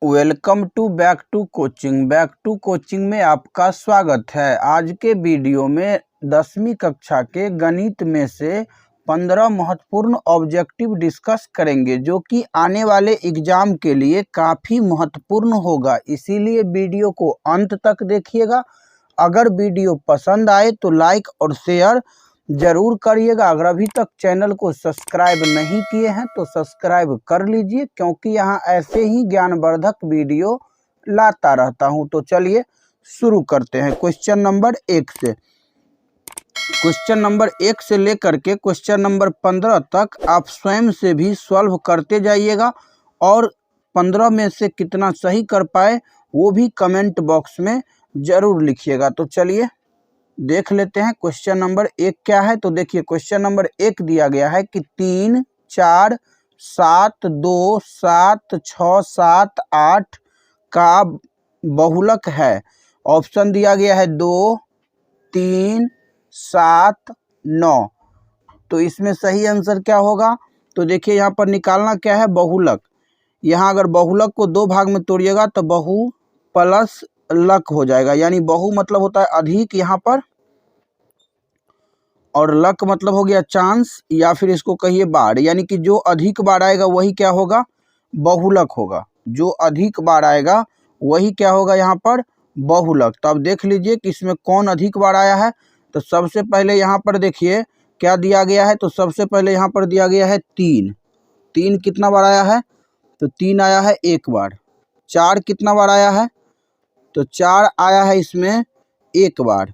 Welcome to back to coaching में आपका स्वागत है। आज के वीडियो में 10वीं कक्षा के गणित में से 15 महत्वपूर्ण ऑब्जेक्टिव डिस्कस करेंगे, जो कि आने वाले एग्जाम के लिए काफ़ी महत्वपूर्ण होगा। इसीलिए वीडियो को अंत तक देखिएगा। अगर वीडियो पसंद आए तो लाइक और शेयर जरूर करिएगा। अगर अभी तक चैनल को सब्सक्राइब नहीं किए हैं तो सब्सक्राइब कर लीजिए, क्योंकि यहाँ ऐसे ही ज्ञानवर्धक वीडियो लाता रहता हूँ। तो चलिए शुरू करते हैं क्वेश्चन नंबर 1 से। क्वेश्चन नंबर 1 से लेकर के क्वेश्चन नंबर 15 तक आप स्वयं से भी सॉल्व करते जाइएगा, और 15 में से कितना सही कर पाए वो भी कमेंट बॉक्स में जरूर लिखिएगा। तो चलिए देख लेते हैं क्वेश्चन नंबर 1 क्या है। तो देखिए क्वेश्चन नंबर 1 दिया गया है कि 3, 4, 7, 2, 7, 6, 7, 8 का बहुलक है। ऑप्शन दिया गया है 2, 3, 7, 9। तो इसमें सही आंसर क्या होगा? तो देखिए यहाँ पर निकालना क्या है, बहुलक। यहाँ अगर बहुलक को 2 भाग में तोड़िएगा तो बहु प्लस लक हो जाएगा। यानी बहु मतलब होता है अधिक यहाँ पर, और लक मतलब हो गया चांस, या फिर इसको कहिए बार। यानी कि जो अधिक बार आएगा वही क्या होगा, बहुलक होगा। जो अधिक बार आएगा वही क्या होगा यहाँ पर, बहुलक। तो अब देख लीजिए कि इसमें कौन अधिक बार आया है। तो सबसे पहले यहाँ पर देखिए क्या दिया गया है। तो सबसे पहले यहाँ पर दिया गया है 3। 3 कितना बार आया है? तो 3 आया है 1 बार। 4 कितना बार आया है? तो 4 आया है इसमें 1 बार।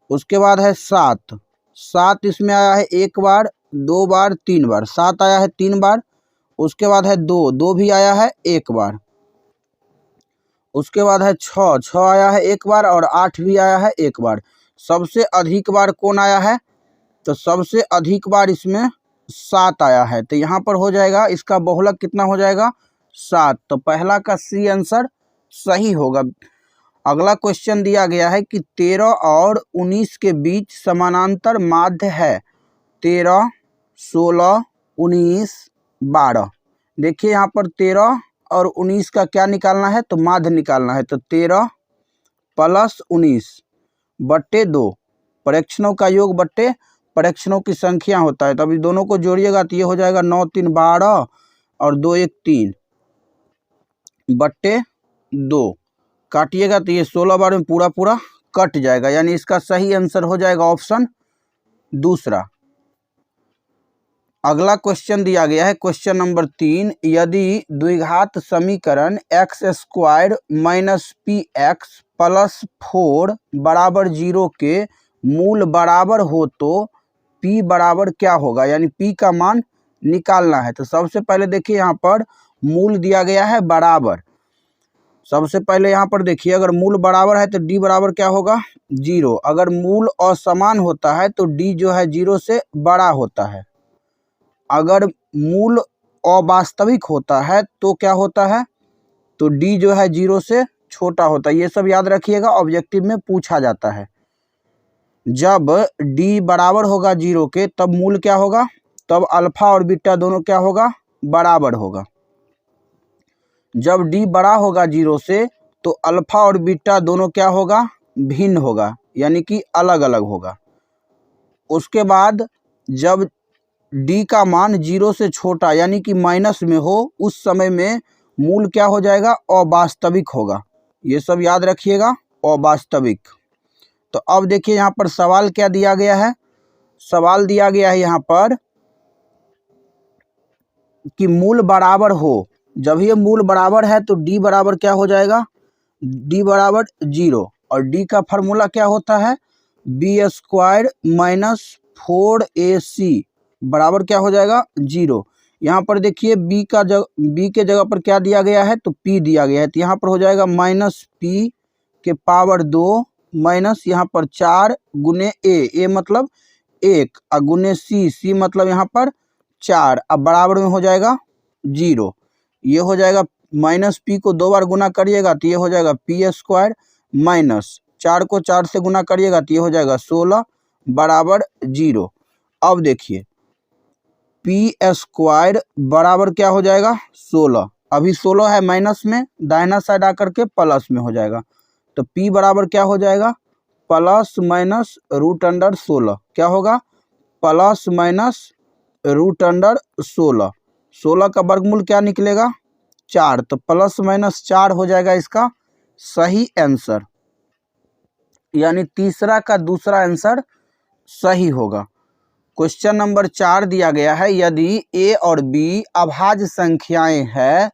उसके बाद है 7। 7 इसमें आया है 1 बार, 2 बार, 3 बार। 7 आया है 3 बार। उसके बाद है 2। 2 भी आया है 1 बार। उसके बाद है 6। 6 आया है 1 बार, और 8 भी आया है 1 बार। सबसे अधिक बार कौन आया है? तो सबसे अधिक बार इसमें 7 आया है। तो यहाँ पर हो जाएगा इसका बहुलक कितना हो जाएगा, 7। तो पहला का सी आंसर सही होगा। अगला क्वेश्चन दिया गया है कि 13 और 19 के बीच समानांतर माध्य है। 13, 16, 19, 12। देखिए यहाँ पर 13 और 19 का क्या निकालना है, तो माध्य निकालना है। तो 13 प्लस 19 बट्टे 2, परीक्षणों का योग बट्टे परीक्षणों की संख्या होता है। तो अभी दोनों को जोड़िएगा तो ये हो जाएगा 9 3 12 और 2 1 3 बट्टे 2। काटिएगा तो ये 16 बार में पूरा पूरा कट जाएगा। यानी इसका सही आंसर हो जाएगा ऑप्शन दूसरा। अगला क्वेश्चन दिया गया है क्वेश्चन नंबर 3। यदि द्विघात समीकरण x² माइनस px प्लस 4 बराबर 0 के मूल बराबर हो तो p बराबर क्या होगा? यानी p का मान निकालना है। तो सबसे पहले देखिए यहाँ पर मूल दिया गया है बराबर। सबसे पहले यहाँ पर देखिए अगर मूल बराबर है तो d बराबर क्या होगा, 0। अगर मूल असमान होता है तो d जो है 0 से बड़ा होता है। अगर मूल अवास्तविक होता है तो क्या होता है, तो d जो है 0 से छोटा होता है। ये सब याद रखिएगा, ऑब्जेक्टिव में पूछा जाता है। जब d बराबर होगा 0 के तब मूल क्या होगा, तब अल्फा और बीटा दोनों क्या होगा, बराबर होगा। जब d बड़ा होगा 0 से तो अल्फा और बीटा दोनों क्या होगा, भिन्न होगा, यानी कि अलग अलग होगा। उसके बाद जब d का मान 0 से छोटा यानी कि माइनस में हो, उस समय में मूल क्या हो जाएगा, अवास्तविक होगा। ये सब याद रखिएगा, अवास्तविक। तो अब देखिए यहाँ पर सवाल क्या दिया गया है। सवाल दिया गया है यहाँ पर कि मूल बराबर हो। जब ये मूल बराबर है तो d बराबर क्या हो जाएगा, d बराबर 0। और d का फार्मूला क्या होता है, b² माइनस 4ac बराबर क्या हो जाएगा, 0। यहाँ पर देखिए b के जगह पर क्या दिया गया है, तो p दिया गया है। तो यहाँ पर हो जाएगा माइनस p के पावर 2 माइनस यहाँ पर 4 गुने a मतलब 1, और गुने c मतलब यहाँ पर 4, अब बराबर में हो जाएगा 0। ये हो जाएगा माइनस p को 2 बार गुना करिएगा तो ये हो जाएगा p² माइनस 4 को 4 से गुना करिएगा तो ये हो जाएगा 16 बराबर 0। अब देखिए p² बराबर क्या हो जाएगा, 16। अभी 16 है माइनस में, दाहिना साइड आकर के प्लस में हो जाएगा। तो p बराबर क्या हो जाएगा, प्लस माइनस रूट अंडर 16, क्या होगा प्लस माइनस रूट अंडर 16, 16 का वर्गमूल क्या निकलेगा 4, तो प्लस माइनस 4 हो जाएगा इसका सही आंसर, यानी तीसरा का दूसरा आंसर सही होगा। क्वेश्चन नंबर 4 दिया गया है, यदि a और b अभाज्य संख्याएं हैं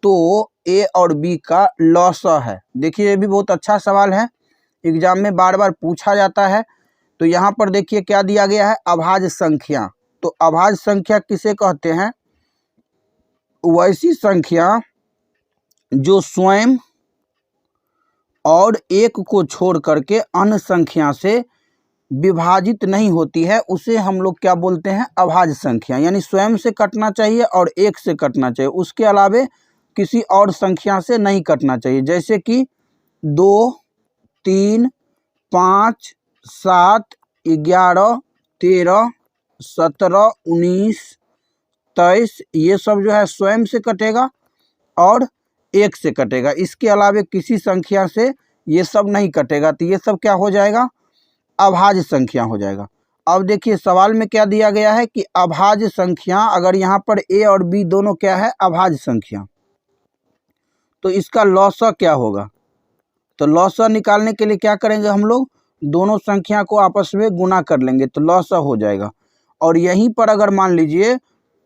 तो a और b का लॉसा है। देखिए ये भी बहुत अच्छा सवाल है, एग्जाम में बार बार पूछा जाता है। तो यहाँ पर देखिए क्या दिया गया है, अभाज्य संख्या। तो अभाज्य संख्या किसे कहते हैं, वैसी संख्या जो स्वयं और एक को छोड़ करके अन्य संख्या से विभाजित नहीं होती है, उसे हम लोग क्या बोलते हैं, अभाज्य संख्या। यानी स्वयं से कटना चाहिए और एक से कटना चाहिए, उसके अलावे किसी और संख्या से नहीं कटना चाहिए। जैसे कि 2, 3, 5, 7, 11, 13, 17, 19, 23, ये सब जो है स्वयं से कटेगा और एक से कटेगा, इसके अलावे किसी संख्या से ये सब नहीं कटेगा। तो ये सब क्या हो जाएगा, अभाज्य संख्या हो जाएगा। अब देखिए सवाल में क्या दिया गया है कि अभाज्य संख्या, अगर यहाँ पर a और b दोनों क्या है, अभाज्य संख्या, तो इसका लॉसा क्या होगा। तो लॉसा निकालने के लिए क्या करेंगे हम लोग, दोनों संख्या को आपस में गुना कर लेंगे तो लॉसा हो जाएगा। और यहीं पर अगर मान लीजिए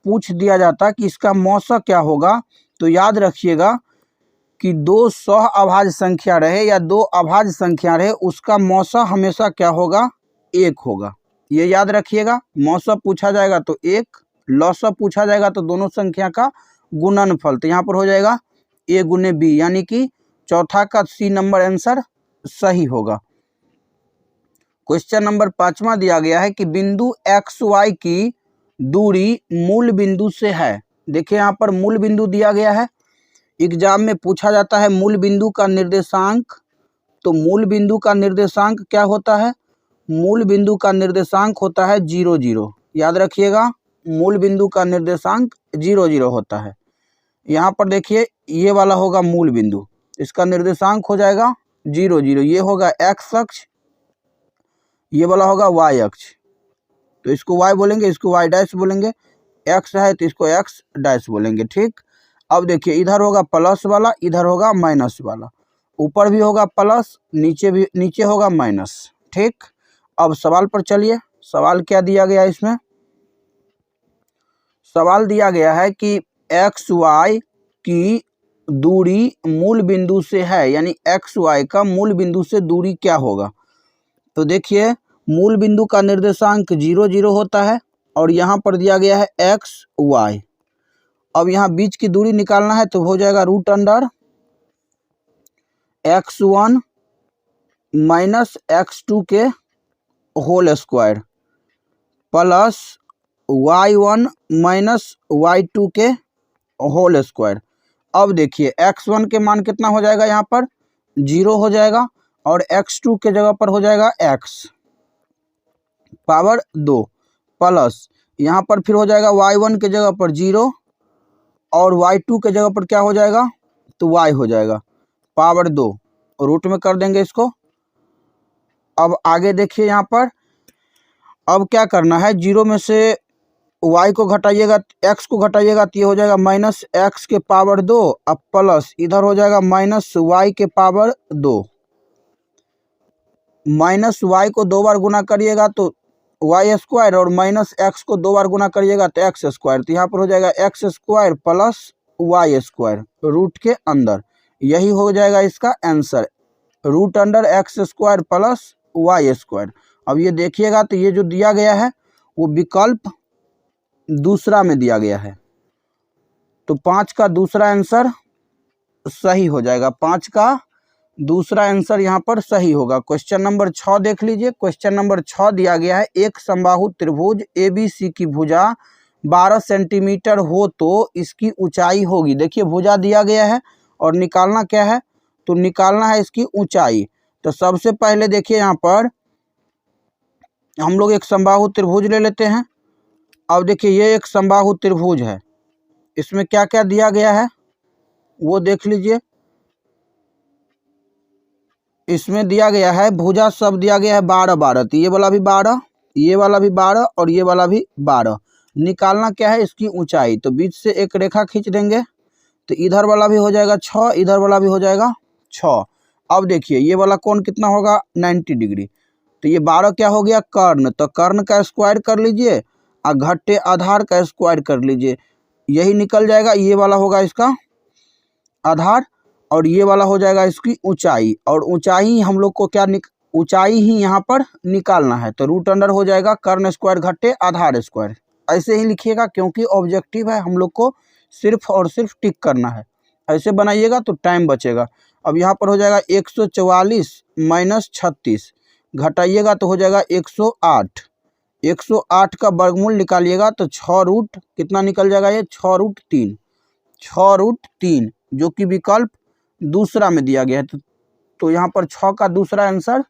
पूछ दिया जाता कि इसका मौसा क्या होगा, तो याद रखिएगा कि 2 सह अभाज्य संख्या रहे या 2 अभाज्य संख्या रहे, उसका मौसा हमेशा क्या होगा, 1 होगा। ये याद रखिएगा, मौसा पूछा जाएगा तो 1, लॉसा पूछा जाएगा तो दोनों संख्या का गुणनफल। तो यहाँ पर हो जाएगा a गुने b, यानी कि चौथा का सी नंबर आंसर सही होगा। क्वेश्चन नंबर 5वां दिया गया है कि बिंदु XY की दूरी मूल बिंदु से है। देखिए यहाँ पर मूल बिंदु दिया गया है, एग्जाम में पूछा जाता है मूल बिंदु का निर्देशांक। तो मूल बिंदु का निर्देशांक क्या होता है, मूल बिंदु का निर्देशांक होता है 0, 0। याद रखिएगा, मूल बिंदु का निर्देशांक 0, 0 होता है। यहाँ पर देखिए ये वाला होगा मूल बिंदु, इसका निर्देशांक हो जाएगा 0, 0। ये होगा x अक्ष, ये वाला होगा y अक्ष, तो इसको y बोलेंगे, इसको y डैश बोलेंगे, x है तो इसको x डैश बोलेंगे। ठीक, अब देखिए इधर होगा प्लस वाला, इधर होगा माइनस वाला, ऊपर भी होगा प्लस, नीचे होगा माइनस। ठीक, अब सवाल पर चलिए, सवाल क्या दिया गया है इसमें, सवाल दिया गया है कि XY की दूरी मूल बिंदु से है, यानी XY का मूल बिंदु से दूरी क्या होगा। तो देखिए मूल बिंदु का निर्देशांक 0, 0 होता है और यहाँ पर दिया गया है XY। अब यहाँ बीच की दूरी निकालना है तो हो जाएगा root under x1 minus x2 के whole square plus y1 minus y2 के होल स्क्वायर। अब देखिए x1 के मान कितना हो जाएगा, यहाँ पर 0 हो जाएगा और x2 के जगह पर हो जाएगा x पावर 2 प्लस यहाँ पर फिर हो जाएगा y1 के जगह पर 0 और y2 के जगह पर क्या हो जाएगा, तो y हो जाएगा पावर 2, रूट में कर देंगे इसको। अब आगे देखिए यहाँ पर, अब क्या करना है, 0 में से y को घटाइएगा, x को घटाइएगा तो ये हो जाएगा माइनस x के पावर 2, अब प्लस इधर हो जाएगा माइनस y के पावर 2। माइनस y को 2 बार गुना करिएगा तो y स्क्वायर और माइनस x को 2 बार गुना करिएगा तो x स्क्वायर। तो यहाँ पर हो जाएगा x square plus y square root के अंदर, यही हो जाएगा इसका answer, root under x square plus y square. अब ये देखिएगा तो ये जो दिया गया है वो विकल्प दूसरा में दिया गया है, तो 5 का दूसरा आंसर सही हो जाएगा, 5 का दूसरा आंसर यहाँ पर सही होगा। क्वेश्चन नंबर 6 देख लीजिए, क्वेश्चन नंबर 6 दिया गया है, एक समबाहु त्रिभुज ABC की भुजा 12 सेंटीमीटर हो तो इसकी ऊंचाई होगी। देखिए भुजा दिया गया है और निकालना क्या है, तो निकालना है इसकी ऊंचाई। तो सबसे पहले देखिए यहाँ पर हम लोग एक समबाहु त्रिभुज ले लेते हैं। अब देखिए ये एक समबाहु त्रिभुज है, इसमें क्या क्या दिया गया है, वो देख लीजिए। इसमें दिया गया है भुजा सब दिया गया है 12 12, तो ये वाला भी 12, ये वाला भी 12 और ये वाला भी 12। निकालना क्या है इसकी ऊंचाई, तो बीच से एक रेखा खींच देंगे तो इधर वाला भी हो जाएगा 6, इधर वाला भी हो जाएगा 6। अब देखिए ये वाला कोण कितना होगा 90 डिग्री, तो ये 12 क्या हो गया कर्ण, तो कर्ण का स्क्वायर कर लीजिए और घटे आधार का स्क्वायर कर लीजिए, यही निकल जाएगा। ये वाला होगा इसका आधार और ये वाला हो जाएगा इसकी ऊंचाई, और ऊंचाई हम लोग को क्या ऊंचाई ही यहाँ पर निकालना है, तो रूट अंडर हो जाएगा कर्ण स्क्वायर घटे आधार स्क्वायर। ऐसे ही लिखिएगा क्योंकि ऑब्जेक्टिव है, हम लोग को सिर्फ और सिर्फ टिक करना है। ऐसे बनाइएगा तो टाइम बचेगा। अब यहाँ पर हो जाएगा 144 माइनस 36, घटाइएगा तो हो जाएगा 108। 108 का वर्गमूल निकालिएगा तो 6 रूट कितना निकल जाएगा, ये 6 रूट 3, 6 रूट 3 जो कि विकल्प दूसरा में दिया गया है। तो यहाँ पर 6 का दूसरा आंसर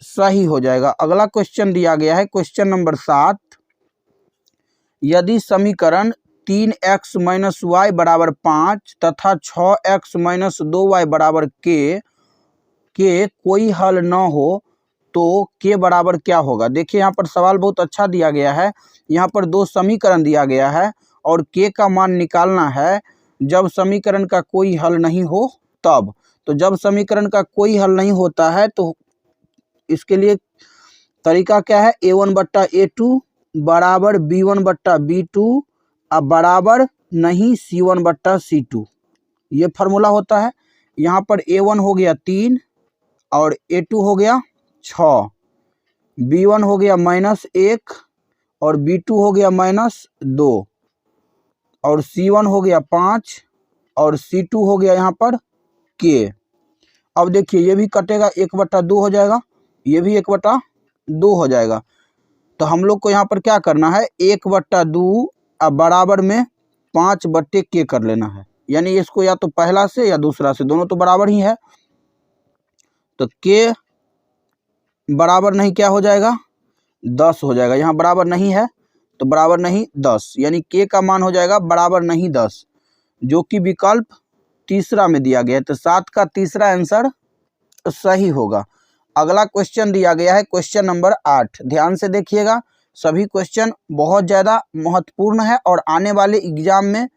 सही हो जाएगा। अगला क्वेश्चन दिया गया है क्वेश्चन नंबर 7, यदि समीकरण 3x माइनस वाई बराबर 5 तथा 6x माइनस 2y बराबर के कोई हल न हो तो के बराबर क्या होगा। देखिए यहाँ पर सवाल बहुत अच्छा दिया गया है। यहाँ पर 2 समीकरण दिया गया है और के का मान निकालना है जब समीकरण का कोई हल नहीं हो तब। तो जब समीकरण का कोई हल नहीं होता है तो इसके लिए तरीका क्या है, a1 बट्टा a2 बराबर b1 बट्टा b2 अब बराबर नहीं c1 बट्टा c2, ये फार्मूला होता है। यहाँ पर a1 हो गया 3 और a2 हो गया 6, b1 हो गया -1 और b2 हो गया -2 और c1 हो गया 5 और c2 हो गया यहाँ पर k। अब देखिए ये भी कटेगा 1/2 हो जाएगा, ये भी 1/2 हो जाएगा। तो हम लोग को यहाँ पर क्या करना है 1/2 अब बराबर में 5/k कर लेना है, यानी इसको या तो पहला से या दूसरा से, दोनों तो बराबर ही है। तो k बराबर नहीं क्या हो जाएगा 10 हो जाएगा, यहाँ बराबर नहीं है तो बराबर नहीं 10, यानी k का मान हो जाएगा बराबर नहीं 10 जो कि विकल्प तीसरा में दिया गया है। तो 7 का तीसरा आंसर सही होगा। अगला क्वेश्चन दिया गया है क्वेश्चन नंबर 8, ध्यान से देखिएगा। सभी क्वेश्चन बहुत ज़्यादा महत्वपूर्ण है और आने वाले एग्जाम में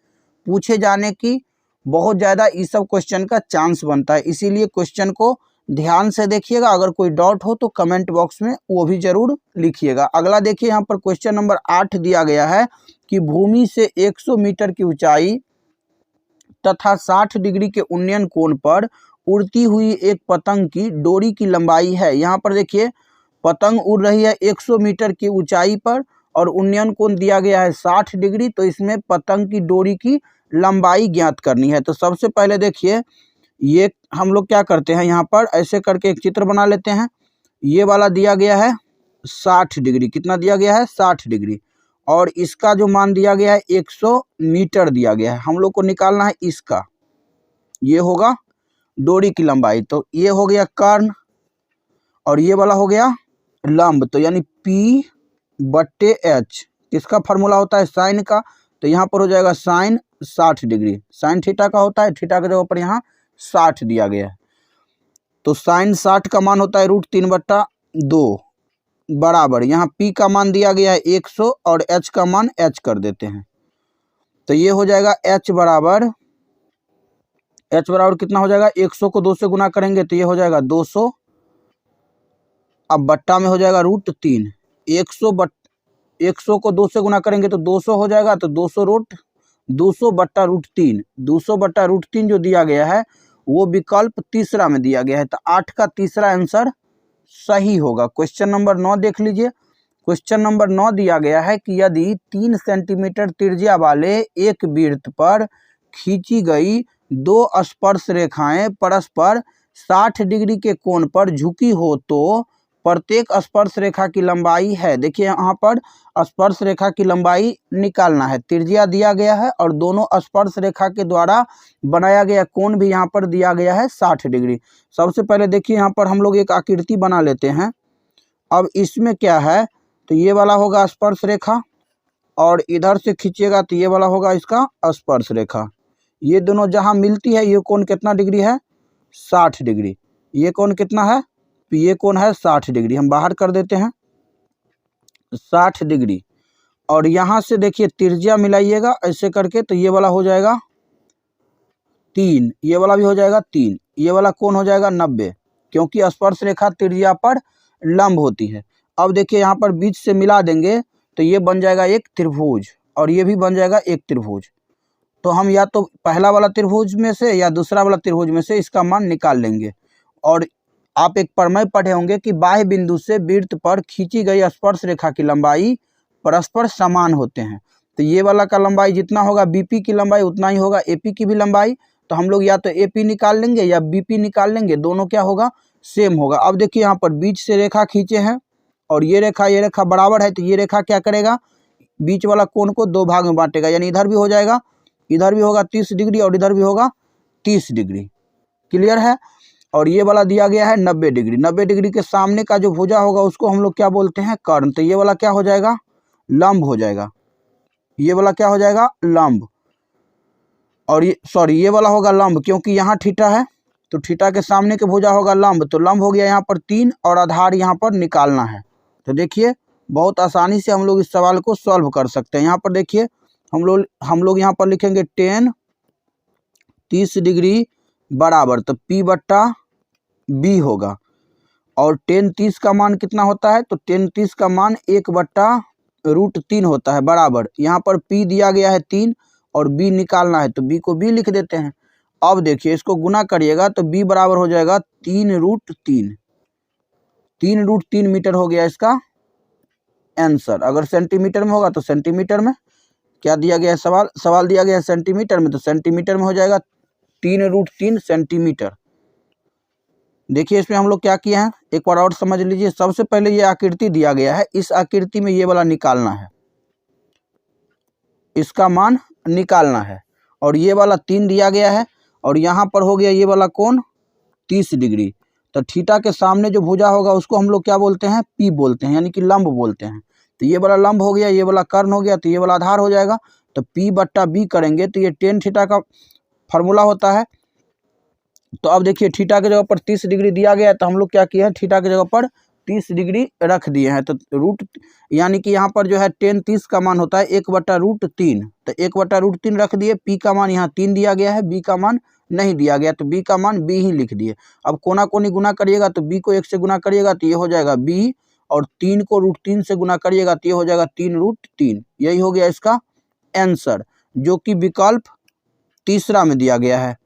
पूछे जाने की बहुत ज़्यादा इस सब क्वेश्चन का चांस बनता है, इसीलिए क्वेश्चन को ध्यान से देखिएगा। अगर कोई डाउट हो तो कमेंट बॉक्स में वो भी जरूर लिखिएगा। अगला देखिए यहाँ पर क्वेश्चन नंबर 8 दिया गया है कि भूमि से 100 मीटर की ऊंचाई तथा 60 डिग्री के उन्नयन कोण पर उड़ती हुई एक पतंग की डोरी की लंबाई है। यहाँ पर देखिए पतंग उड़ रही है 100 मीटर की ऊंचाई पर और उन्नयन कोण दिया गया है 60 डिग्री, तो इसमें पतंग की डोरी की लंबाई ज्ञात करनी है। तो सबसे पहले देखिए ये हम लोग क्या करते हैं, यहाँ पर ऐसे करके एक चित्र बना लेते हैं। ये वाला दिया गया है 60 डिग्री, कितना दिया गया है 60 डिग्री, और इसका जो मान दिया गया है 100 मीटर दिया गया है। हम लोग को निकालना है इसका, ये होगा डोरी की लंबाई। तो ये हो गया कर्ण और ये वाला हो गया लंब, तो यानी P/H किसका फार्मूला होता है साइन का, तो यहाँ पर हो जाएगा साइन 60 डिग्री, साइन थीटा का होता है, थीटा के जगह पर यहाँ 60 दिया गया है। तो साइन 60 का मान होता है √3/2 बराबर यहाँ P का मान दिया गया है 100 और H का मान H कर देते हैं। तो ये हो जाएगा H बराबर कितना हो जाएगा 100 को 2 से गुना करेंगे तो ये हो जाएगा 200, अब बट्टा में हो जाएगा √3, 100 को 2 से गुना करेंगे तो 200 हो जाएगा, तो 200/√3, 200/√3 जो दिया गया है वो विकल्प तीसरा में दिया गया है। तो 8 का तीसरा आंसर सही होगा। क्वेश्चन नंबर 9 देख लीजिए। क्वेश्चन नंबर 9 दिया गया है कि यदि 3 सेंटीमीटर त्रिज्या वाले एक वृत्त पर खींची गई 2 स्पर्श रेखाएं परस्पर 60 डिग्री के कोण पर झुकी हो तो प्रत्येक स्पर्श रेखा की लंबाई है। देखिए यहाँ पर स्पर्श रेखा की लंबाई निकालना है, त्रिज्या दिया गया है और दोनों स्पर्श रेखा के द्वारा बनाया गया कोण भी यहाँ पर दिया गया है 60 डिग्री। सबसे पहले देखिए यहाँ पर हम लोग एक आकृति बना लेते हैं। अब इसमें क्या है, तो ये वाला होगा स्पर्श रेखा और इधर से खींचिएगा तो ये वाला होगा इसका स्पर्श रेखा, ये दोनों जहाँ मिलती है ये कोण कितना डिग्री है, 60 डिग्री। ये कोण कितना है, तो ये कोण है 60 डिग्री। हम बाहर कर देते हैं 60 डिग्री। और यहाँ से देखिए त्रिज्या मिलाइएगा ऐसे करके, तो ये वाला हो जाएगा 3, ये वाला भी हो जाएगा 3, ये वाला कोण हो जाएगा 90, क्योंकि स्पर्श रेखा त्रिज्या पर लंब होती है। अब देखिए यहाँ पर बीच से मिला देंगे तो ये बन जाएगा एक त्रिभुज, और ये भी बन जाएगा एक त्रिभुज। तो हम या तो पहला वाला त्रिभुज में से या दूसरा वाला त्रिभुज में से इसका मान निकाल लेंगे। और आप एक प्रमेय पढ़े होंगे कि बाह्य बिंदु से वृत्त पर खींची गई स्पर्श रेखा की लंबाई परस्पर समान होते हैं। तो ये वाला का लंबाई जितना होगा बीपी की लंबाई उतना ही होगा एपी की भी लंबाई। तो हम लोग या तो एपी निकाल लेंगे या बीपी निकाल लेंगे, दोनों क्या होगा, सेम होगा। अब देखिए यहाँ पर बीच से रेखा खींचे हैं और ये रेखा बराबर है, तो ये रेखा क्या करेगा, बीच वाला कोण को दो भाग में बांटेगा, यानी इधर भी हो जाएगा, इधर भी होगा 30 डिग्री और इधर भी होगा 30 डिग्री। क्लियर है। और ये वाला दिया गया है 90 डिग्री। 90 डिग्री के सामने का जो भुजा होगा उसको हम लोग क्या बोलते हैं, कर्ण। तो ये वाला क्या हो जाएगा, लंब हो जाएगा। ये वाला क्या हो जाएगा, लंब। और ये वाला होगा लंब, क्योंकि यहाँ थीटा है तो थीटा के सामने के भुजा होगा लंब, तो लंब हो गया यहाँ पर 3 और आधार यहाँ पर निकालना है। तो देखिए बहुत आसानी से हम लोग इस सवाल को सॉल्व कर सकते हैं। यहाँ पर देखिए हम लोग यहाँ पर लिखेंगे 10 30 डिग्री बराबर, तो P बट्टा B होगा। और 10 30 का मान कितना होता है, तो 10 30 का मान 1 बट्टा √3 होता है बराबर। यहाँ पर P दिया गया है 3 और B निकालना है, तो B को B लिख देते हैं। अब देखिए इसको गुना करिएगा तो B बराबर हो जाएगा 3√3। 3√3 मीटर हो गया इसका आंसर। अगर सेंटीमीटर में होगा तो सेंटीमीटर में, क्या दिया गया है, सवाल दिया गया है सेंटीमीटर में, तो सेंटीमीटर में हो जाएगा 3√3 सेंटीमीटर। देखिए इसमें हम लोग क्या किए हैं, एक बार और समझ लीजिए। सबसे पहले ये आकृति दिया गया है, इस आकृति में ये वाला निकालना है, इसका मान निकालना है। और ये वाला 3 दिया गया है और यहाँ पर हो गया ये वाला कोण 30 डिग्री। तो थीटा के सामने जो भुजा होगा उसको हम लोग क्या बोलते हैं, P बोलते हैं, यानी कि लंब बोलते हैं। तो ये वाला लंब हो गया, ये वाला कर्ण हो गया, तो ये वाला आधार हो जाएगा। तो P बट्टा B करेंगे तो ये टेन थीटा का फार्मूला होता है। तो अब देखिए थीटा की जगह पर 30 डिग्री दिया गया है, तो हम लोग क्या किए हैं, थीटा की जगह पर 30 डिग्री रख दिए हैं। तो रूट यानी कि यहाँ पर जो है 10 30 का मान होता है 1 बट्टा √3, तो 1 बट्टा √3 रख दिए। P का मान यहाँ 3 दिया गया है, B का मान नहीं दिया गया, तो B का मान B ही लिख दिए। अब कोना कोनी गुना करिएगा तो B को 1 से गुना करिएगा तो ये हो जाएगा B, और 3 को √3 से गुना करिएगा तो ये हो जाएगा 3√3। यही हो गया इसका आंसर, जो कि विकल्प तीसरा में दिया गया है।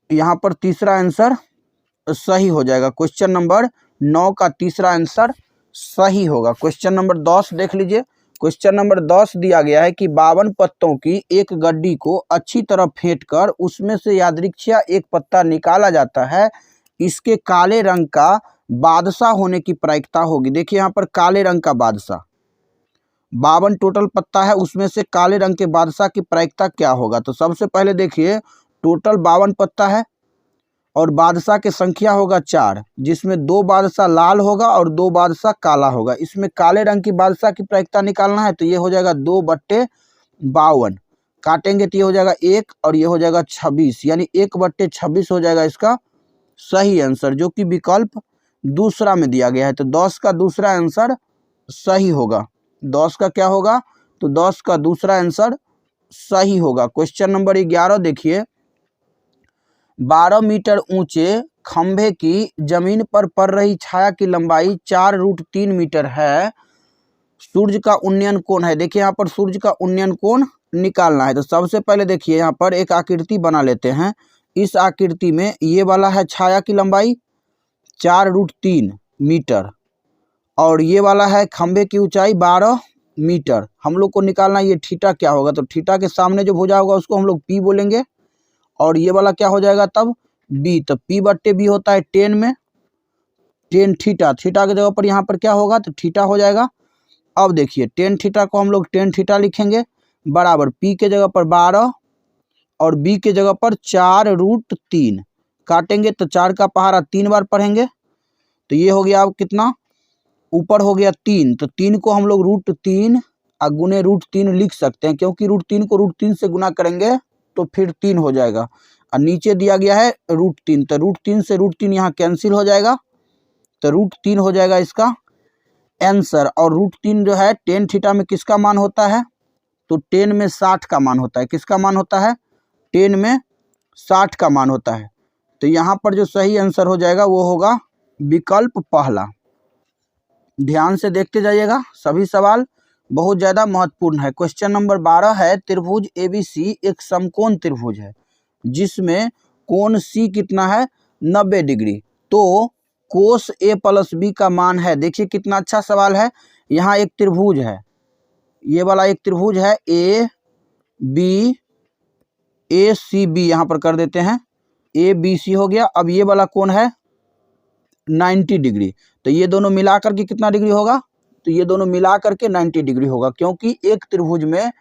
यहाँ पर तीसरा आंसर सही हो जाएगा। क्वेश्चन नंबर 9 का तीसरा आंसर सही होगा। क्वेश्चन नंबर 10 देख लीजिए। क्वेश्चन नंबर 10 दिया गया है कि 52 पत्तों की एक गड्डी को अच्छी तरह फेंटकर उसमें से यादृच्छिक एक पत्ता निकाला जाता है। इसके काले रंग का बादशाह होने की प्रायिकता होगी। देखिए यहाँ पर काले रंग का बादशाह, 52 टोटल पत्ता है, उसमें से काले रंग के बादशाह की प्रायिकता क्या होगा। तो सबसे पहले देखिए टोटल 52 पत्ता है और बादशाह की संख्या होगा 4, जिसमें 2 बादशाह लाल होगा और 2 बादशाह काला होगा। इसमें काले रंग की बादशाह की प्रायिकता निकालना है, तो ये हो जाएगा 2/52। काटेंगे तो ये हो जाएगा 1 और ये हो जाएगा 26, यानी 1/26 हो जाएगा इसका सही आंसर, जो कि विकल्प दूसरा में दिया गया है। तो 10 का दूसरा आंसर सही होगा। 10 का क्या होगा, तो 10 का दूसरा आंसर सही होगा। क्वेश्चन नंबर 11 देखिए। 12 मीटर ऊंचे खंभे की जमीन पर पड़ रही छाया की लंबाई 4√3 मीटर है। सूर्य का उन्नयन कोण है। देखिए यहाँ पर सूर्य का उन्नयन कोण निकालना है। तो सबसे पहले देखिए यहाँ पर एक आकृति बना लेते हैं। इस आकृति में ये वाला है छाया की लंबाई 4√3 मीटर और ये वाला है खंभे की ऊंचाई 12 मीटर। हम लोग को निकालना ये थीटा क्या होगा, तो थीटा के सामने जो भुजा होगा उसको हम लोग P बोलेंगे और ये वाला क्या हो जाएगा तब B। तो P/B होता है 10 में 10 थीटा। थीटा की जगह पर यहाँ पर क्या होगा, तो थीटा हो जाएगा। अब देखिए 10 थीटा को हम लोग 10 थीटा लिखेंगे बराबर P के जगह पर 12 और B के जगह पर 4√3। काटेंगे तो 4 का पहाड़ा 3 बार पढ़ेंगे, तो ये हो गया अब कितना, ऊपर हो गया 3, तो 3 को हम लोग √3 गुने √3 लिख सकते हैं, क्योंकि √3 को √3 से गुना करेंगे तो फिर 3 हो जाएगा। और नीचे दिया गया है √3, तो √3 से √3 यहाँ कैंसिल हो जाएगा, तो √3 हो जाएगा इसका आंसर। और √3 जो है tan थीटा में किसका मान होता है, तो tan में 60 का मान होता है। किसका मान होता है, tan में 60 का मान होता है। तो यहाँ पर जो सही आंसर हो जाएगा वो होगा विकल्प पहला। ध्यान से देखते जाइएगा, सभी सवाल बहुत ज़्यादा महत्वपूर्ण है। क्वेश्चन नंबर 12 है, त्रिभुज ABC एक समकोण त्रिभुज है जिसमें कोण C कितना है, 90 डिग्री। तो कोस A + B का मान है। देखिए कितना अच्छा सवाल है। यहाँ एक त्रिभुज है, ये वाला एक त्रिभुज है ACB, यहाँ पर कर देते हैं ABC हो गया। अब ये वाला कोण है 90 डिग्री, तो ये दोनों मिलाकर के कितना डिग्री होगा, तो ये दोनों मिलाकर के 90 डिग्री होगा, क्योंकि एक त्रिभुज में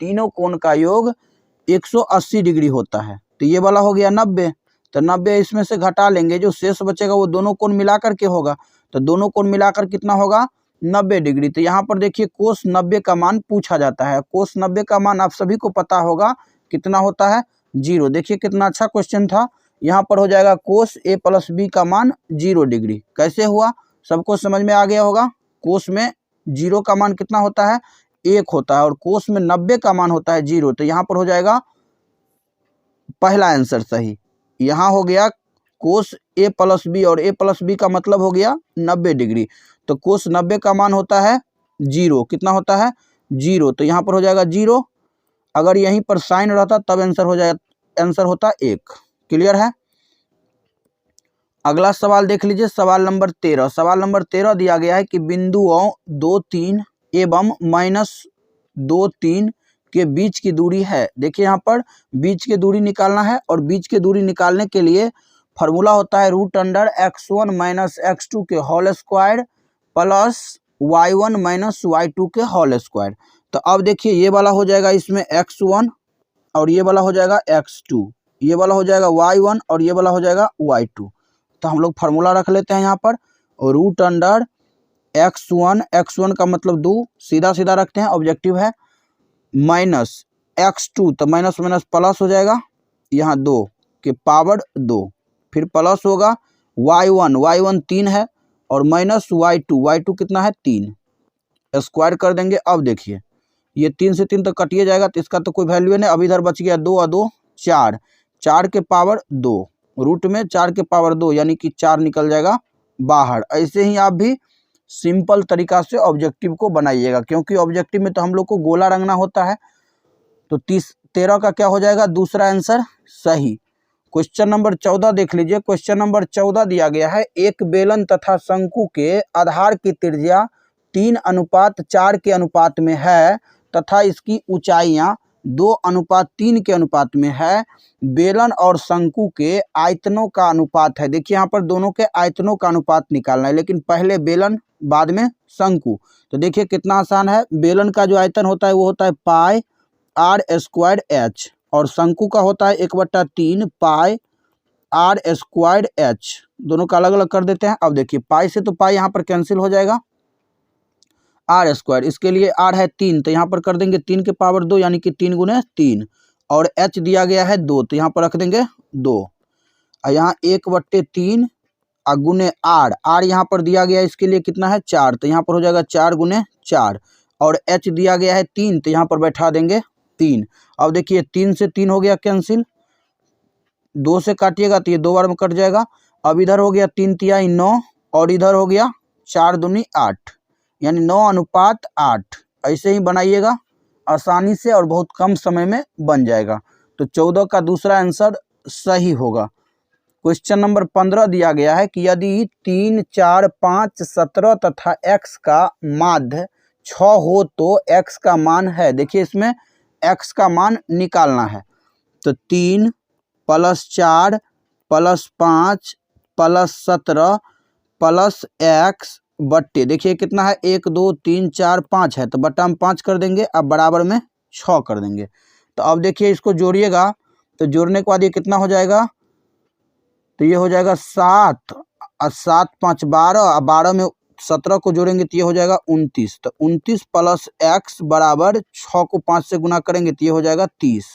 तीनों कोण का योग 180 डिग्री होता है। तो ये वाला हो गया 90, तो 90 इसमें से घटा लेंगे, जो शेष बचेगा वो दोनों कोण मिलाकर के होगा। तो दोनों कोण मिलाकर कितना होगा, 90 डिग्री। तो यहाँ पर देखिए कोस 90 का मान पूछा जाता है। कोस 90 का मान आप सभी को पता होगा कितना होता है, 0। देखिए कितना अच्छा क्वेश्चन था। यहाँ पर हो जाएगा कोस A + B का मान 0 डिग्री। कैसे हुआ, सबको समझ में आ गया होगा। कोस में 0 का मान कितना होता है, 1 होता है, और कोस में 90 का मान होता है 0। तो यहाँ पर हो जाएगा पहला आंसर सही। यहाँ हो गया कोस A + B, और A + B का मतलब हो गया 90 डिग्री। तो कोस 90 का मान होता है 0। कितना होता है, 0। तो यहाँ पर हो जाएगा 0। अगर यहीं पर साइन रहता तब आंसर हो जाएगा, आंसर होता 1। क्लियर है। अगला सवाल देख लीजिए, सवाल नंबर 13। सवाल नंबर 13 दिया गया है कि बिंदुओं 2, 3 एवं -2, 3 के बीच की दूरी है। देखिए यहाँ पर बीच की दूरी निकालना है, और बीच की दूरी निकालने के लिए फार्मूला होता है √(x1 - x2) के whole square plus y1 - y2 के होल स्क्वायर। तो अब देखिए ये वाला हो जाएगा इसमें x1, और ये वाला हो जाएगा x2, ये वाला हो जाएगा y1, और ये वाला हो जाएगा y2। तो हम लोग फार्मूला रख लेते हैं यहाँ पर, √(x1) का मतलब 2, सीधा सीधा रखते हैं, ऑब्जेक्टिव है, माइनस x2, तो माइनस माइनस प्लस हो जाएगा, यहाँ 2 के पावर 2, फिर प्लस होगा y1 3 है, और माइनस y2 कितना है 3, स्क्वायर कर देंगे। अब देखिए ये 3 से 3 तो कटिए जाएगा, तो इसका तो कोई वैल्यू नहीं। अब इधर बच गया 2 और 2 4, 4 के पावर 2, रूट में 4 के पावर 2, यानी कि 4 निकल जाएगा बाहर। ऐसे ही आप भी सिंपल तरीका से ऑब्जेक्टिव को बनाइएगा, क्योंकि ऑब्जेक्टिव में तो हम लोग को गोला रंगना होता है। तो 13 का क्या हो जाएगा, दूसरा आंसर सही। क्वेश्चन नंबर 14 देख लीजिए। क्वेश्चन नंबर 14 दिया गया है, एक बेलन तथा शंकु के आधार की त्रिज्या 3:4 के अनुपात में है तथा इसकी ऊंचाइयां 2:3 के अनुपात में है। बेलन और शंकु के आयतनों का अनुपात है। देखिए यहाँ पर दोनों के आयतनों का अनुपात निकालना है, लेकिन पहले बेलन बाद में शंकु। तो देखिए कितना आसान है। बेलन का जो आयतन होता है वो होता है πr²h, और शंकु का होता है 1/3 πr²h। दोनों का अलग अलग कर देते हैं। अब देखिए पाई से तो पाई यहाँ पर कैंसिल हो जाएगा, r², इसके लिए r है 3, तो यहाँ पर कर देंगे 3 के पावर 2, यानी कि 3 × 3, और h दिया गया है 2, तो यहाँ पर रख देंगे 2, और यहाँ 1/3 गुने r यहाँ पर दिया गया है, इसके लिए कितना है 4, तो यहाँ पर हो जाएगा 4 × 4, और h दिया गया है 3, तो यहाँ पर बैठा देंगे 3। अब देखिए 3 से 3 हो गया कैंसिल, 2 से काटिएगा तो ये 2 बार में कट जाएगा। अब इधर हो गया 3 तिहाई 9, और इधर हो गया 4 दूनी 8, यानी 9:8। ऐसे ही बनाइएगा आसानी से, और बहुत कम समय में बन जाएगा। तो 14 का दूसरा आंसर सही होगा। क्वेश्चन नंबर 15 दिया गया है कि यदि 3, 4, 5, 17 तथा x का माध्य 6 हो तो x का मान है। देखिए इसमें x का मान निकालना है। तो 3 + 4 + 5 + 17 + x बट्टे, देखिए कितना है 1, 2, 3, 4, 5 है, तो बट्टा में 5 कर देंगे, अब बराबर में 6 कर देंगे। तो अब देखिए इसको जोड़िएगा, तो जोड़ने के बाद ये कितना हो जाएगा, तो ये हो जाएगा 7 और 7 × 5 = 12, और 12 में 17 को जोड़ेंगे तो ये हो जाएगा 29। तो 29 प्लस x बराबर 6 को 5 से गुना करेंगे तो ये हो जाएगा 30।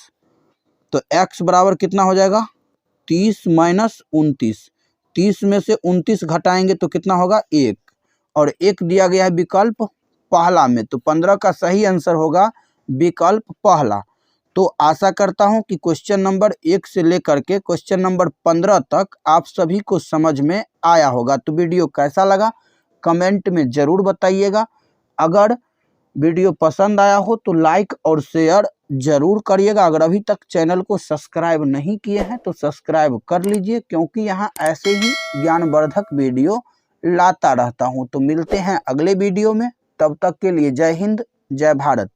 तो x बराबर कितना हो जाएगा 30 माइनस 29। 30 में से 29 घटाएंगे तो कितना होगा 1, और 1 दिया गया है विकल्प पहला में, तो 15 का सही आंसर होगा विकल्प पहला। तो आशा करता हूं कि क्वेश्चन नंबर 1 से लेकर के क्वेश्चन नंबर 15 तक आप सभी को समझ में आया होगा। तो वीडियो कैसा लगा कमेंट में ज़रूर बताइएगा। अगर वीडियो पसंद आया हो तो लाइक और शेयर ज़रूर करिएगा। अगर अभी तक चैनल को सब्सक्राइब नहीं किए हैं तो सब्सक्राइब कर लीजिए, क्योंकि यहाँ ऐसे ही ज्ञानवर्धक वीडियो लाता रहता हूँ। तो मिलते हैं अगले वीडियो में, तब तक के लिए जय हिंद जय भारत।